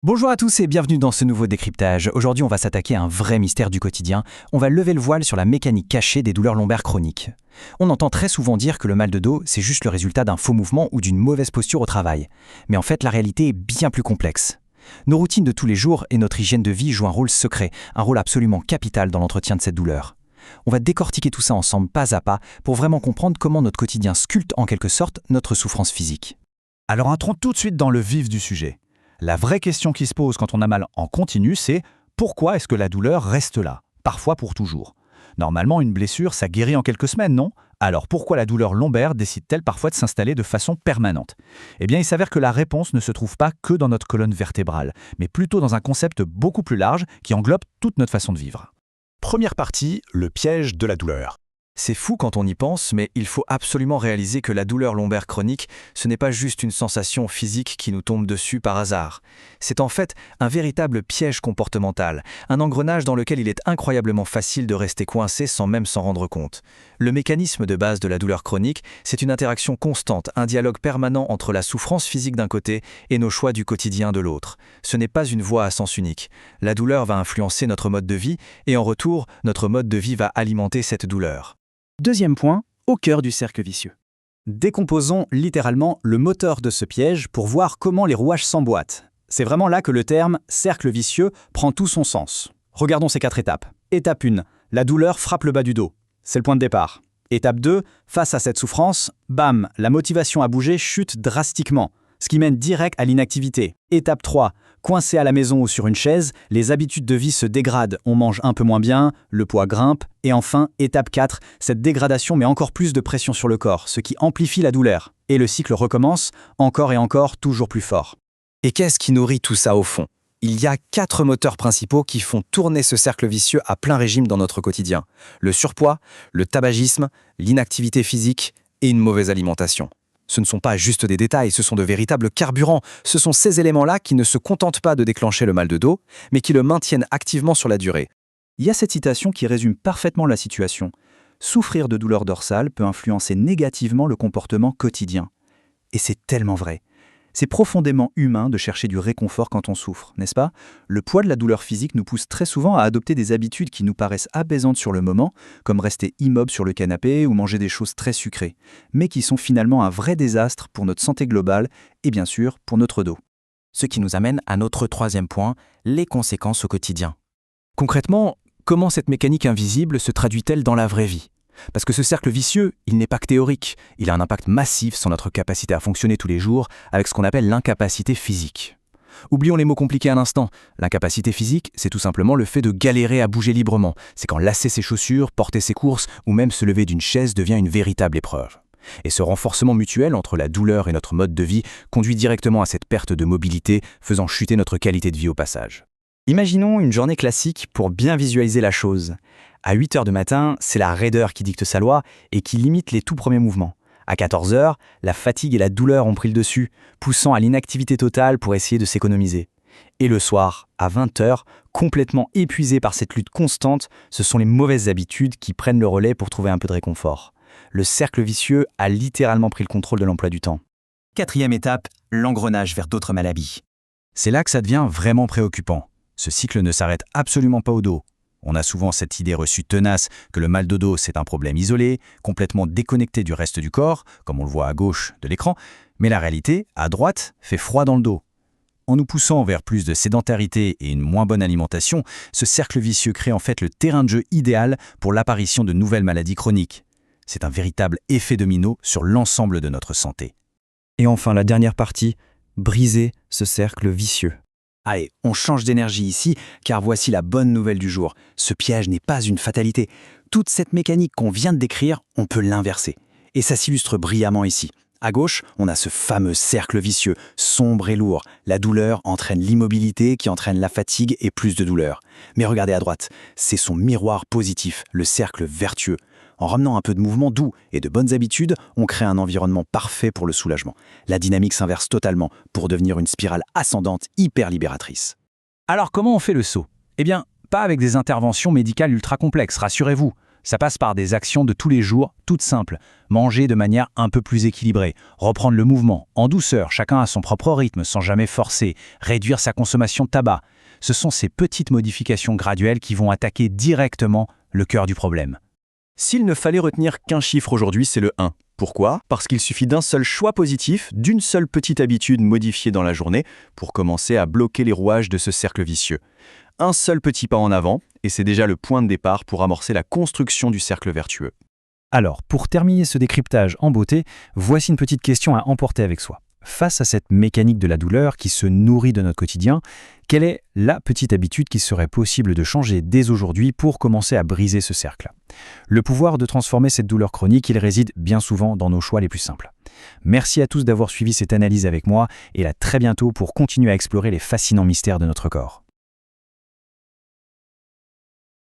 Bonjour à tous et bienvenue dans ce nouveau décryptage. Aujourd'hui, on va s'attaquer à un vrai mystère du quotidien. On va lever le voile sur la mécanique cachée des douleurs lombaires chroniques. On entend très souvent dire que le mal de dos, c'est juste le résultat d'un faux mouvement ou d'une mauvaise posture au travail. Mais en fait, la réalité est bien plus complexe. Nos routines de tous les jours et notre hygiène de vie jouent un rôle secret, un rôle absolument capital dans l'entretien de cette douleur. On va décortiquer tout ça ensemble pas à pas pour vraiment comprendre comment notre quotidien sculpte en quelque sorte notre souffrance physique. Alors entrons tout de suite dans le vif du sujet. La vraie question qui se pose quand on a mal en continu, c'est pourquoi est-ce que la douleur reste là, parfois pour toujours? Normalement, une blessure, ça guérit en quelques semaines, non? Alors pourquoi la douleur lombaire décide-t-elle parfois de s'installer de façon permanente? Eh bien, il s'avère que la réponse ne se trouve pas que dans notre colonne vertébrale, mais plutôt dans un concept beaucoup plus large qui englobe toute notre façon de vivre. Première partie, le piège de la douleur. C'est fou quand on y pense, mais il faut absolument réaliser que la douleur lombaire chronique, ce n'est pas juste une sensation physique qui nous tombe dessus par hasard. C'est en fait un véritable piège comportemental, un engrenage dans lequel il est incroyablement facile de rester coincé sans même s'en rendre compte. Le mécanisme de base de la douleur chronique, c'est une interaction constante, un dialogue permanent entre la souffrance physique d'un côté et nos choix du quotidien de l'autre. Ce n'est pas une voie à sens unique. La douleur va influencer notre mode de vie et en retour, notre mode de vie va alimenter cette douleur. Deuxième point, au cœur du cercle vicieux. Décomposons littéralement le moteur de ce piège pour voir comment les rouages s'emboîtent. C'est vraiment là que le terme « cercle vicieux » prend tout son sens. Regardons ces 4 étapes. Étape 1, la douleur frappe le bas du dos. C'est le point de départ. Étape 2, face à cette souffrance, bam, la motivation à bouger chute drastiquement, ce qui mène direct à l'inactivité. Étape 3, coincé à la maison ou sur une chaise, les habitudes de vie se dégradent, on mange un peu moins bien, le poids grimpe, et enfin, étape 4, cette dégradation met encore plus de pression sur le corps, ce qui amplifie la douleur. Et le cycle recommence, encore et encore, toujours plus fort. Et qu'est-ce qui nourrit tout ça au fond? Il y a 4 moteurs principaux qui font tourner ce cercle vicieux à plein régime dans notre quotidien. Le surpoids, le tabagisme, l'inactivité physique et une mauvaise alimentation. Ce ne sont pas juste des détails, ce sont de véritables carburants. Ce sont ces éléments-là qui ne se contentent pas de déclencher le mal de dos, mais qui le maintiennent activement sur la durée. Il y a cette citation qui résume parfaitement la situation. Souffrir de douleurs dorsales peut influencer négativement le comportement quotidien. Et c'est tellement vrai. C'est profondément humain de chercher du réconfort quand on souffre, n'est-ce pas? Le poids de la douleur physique nous pousse très souvent à adopter des habitudes qui nous paraissent apaisantes sur le moment, comme rester immobile sur le canapé ou manger des choses très sucrées, mais qui sont finalement un vrai désastre pour notre santé globale et bien sûr pour notre dos. Ce qui nous amène à notre 3e point, les conséquences au quotidien. Concrètement, comment cette mécanique invisible se traduit-elle dans la vraie vie? Parce que ce cercle vicieux, il n'est pas que théorique, il a un impact massif sur notre capacité à fonctionner tous les jours avec ce qu'on appelle l'incapacité physique. Oublions les mots compliqués un instant. L'incapacité physique, c'est tout simplement le fait de galérer à bouger librement. C'est quand lasser ses chaussures, porter ses courses ou même se lever d'une chaise devient une véritable épreuve. Et ce renforcement mutuel entre la douleur et notre mode de vie conduit directement à cette perte de mobilité, faisant chuter notre qualité de vie au passage. Imaginons une journée classique pour bien visualiser la chose. À 8h du matin, c'est la raideur qui dicte sa loi et qui limite les tout premiers mouvements. À 14h, la fatigue et la douleur ont pris le dessus, poussant à l'inactivité totale pour essayer de s'économiser. Et le soir, à 20h, complètement épuisé par cette lutte constante, ce sont les mauvaises habitudes qui prennent le relais pour trouver un peu de réconfort. Le cercle vicieux a littéralement pris le contrôle de l'emploi du temps. 4e étape, l'engrenage vers d'autres maladies. C'est là que ça devient vraiment préoccupant. Ce cycle ne s'arrête absolument pas au dos. On a souvent cette idée reçue tenace que le mal de dos, c'est un problème isolé, complètement déconnecté du reste du corps, comme on le voit à gauche de l'écran, mais la réalité, à droite, fait froid dans le dos. En nous poussant vers plus de sédentarité et une moins bonne alimentation, ce cercle vicieux crée en fait le terrain de jeu idéal pour l'apparition de nouvelles maladies chroniques. C'est un véritable effet domino sur l'ensemble de notre santé. Et enfin, la dernière partie, briser ce cercle vicieux. Allez, on change d'énergie ici, car voici la bonne nouvelle du jour. Ce piège n'est pas une fatalité. Toute cette mécanique qu'on vient de décrire, on peut l'inverser. Et ça s'illustre brillamment ici. À gauche, on a ce fameux cercle vicieux, sombre et lourd. La douleur entraîne l'immobilité qui entraîne la fatigue et plus de douleur. Mais regardez à droite, c'est son miroir positif, le cercle vertueux. En ramenant un peu de mouvement doux et de bonnes habitudes, on crée un environnement parfait pour le soulagement. La dynamique s'inverse totalement pour devenir une spirale ascendante hyper libératrice. Alors comment on fait le saut? Eh bien, pas avec des interventions médicales ultra complexes, rassurez-vous. Ça passe par des actions de tous les jours, toutes simples. Manger de manière un peu plus équilibrée, reprendre le mouvement, en douceur, chacun à son propre rythme, sans jamais forcer, réduire sa consommation de tabac. Ce sont ces petites modifications graduelles qui vont attaquer directement le cœur du problème. S'il ne fallait retenir qu'un chiffre aujourd'hui, c'est le 1. Pourquoi ? Parce qu'il suffit d'un seul choix positif, d'une seule petite habitude modifiée dans la journée pour commencer à bloquer les rouages de ce cercle vicieux. Un seul petit pas en avant, et c'est déjà le point de départ pour amorcer la construction du cercle vertueux. Alors, pour terminer ce décryptage en beauté, voici une petite question à emporter avec soi. Face à cette mécanique de la douleur qui se nourrit de notre quotidien, quelle est la petite habitude qu'il serait possible de changer dès aujourd'hui pour commencer à briser ce cercle ? Le pouvoir de transformer cette douleur chronique, il réside bien souvent dans nos choix les plus simples. Merci à tous d'avoir suivi cette analyse avec moi et à très bientôt pour continuer à explorer les fascinants mystères de notre corps.